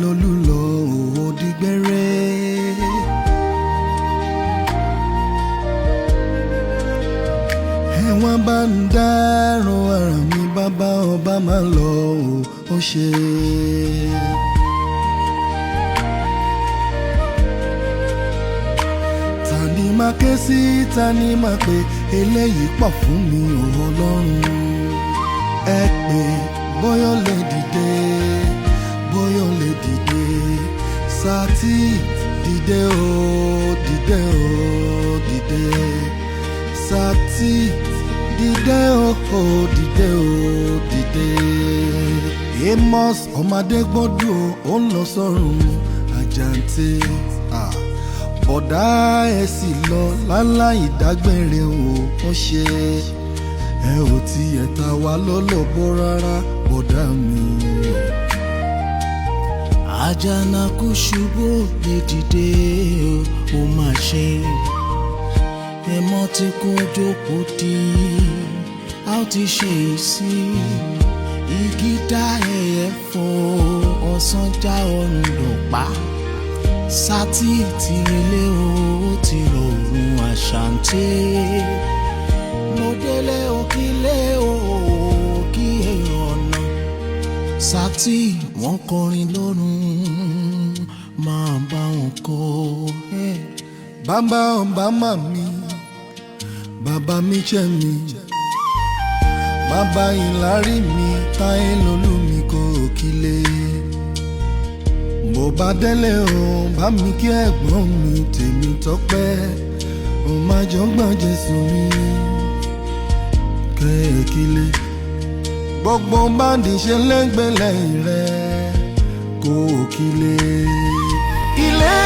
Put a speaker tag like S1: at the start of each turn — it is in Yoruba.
S1: lolúlọ òdìgbẹ́rẹ́. ẹ̀wọ̀n bá ń dáràn ara mi bàbá ọba máa lọ ó ṣe. Tani máa ké sí, tani máa pè, eléyìí pọ̀ fún mi Ọlọ́run. Ẹ pé bóyá ó lè dìde, bóyá ó lè dìde. Sátì dìde o, dìde o, dìde. Sátì dìde o, dìde o, dìde. Amos ọmọdé gbọ́dọ̀ ó ń lọ sọ́run àjàǹtẹ̀. Bọ̀dá ẹ sì lọ láláì dágbére ó ṣe. Ẹ ò tiẹ̀ ta wá lólobó rárá bọ̀dá mi.
S2: Àjànàkú ṣubú lè dìde ó máa ṣe. Ẹmọ́ tí kò jókòó di a ó ti ṣe sí. Igi dá ẹyẹ fò, ọ̀sán já ọrùn lọ́pàá. Sátì ti relé o ti rọrùn àṣàǹtẹ̀. Mo délé òkìlé o kí èrò ọ̀nà. Sátì wọ́n kọrin lọ́rùn máa bá wọn kọ.
S1: Bàbá ọba mi, bàbá mi jẹ́ mi, bàbá ìlárí mi, táyé lolú mi kò kílé. Mo bá délé o bá mi kí ẹ̀gbọ́n mi tèmi tọ́pẹ́, ó máa jọgbọ́n Jésù mi kẹ́ẹ̀kílé. Gbogbo báńdì ṣe lẹ́gbẹ̀ẹ́ lẹ́yìn rẹ̀ kò kílé. Ilé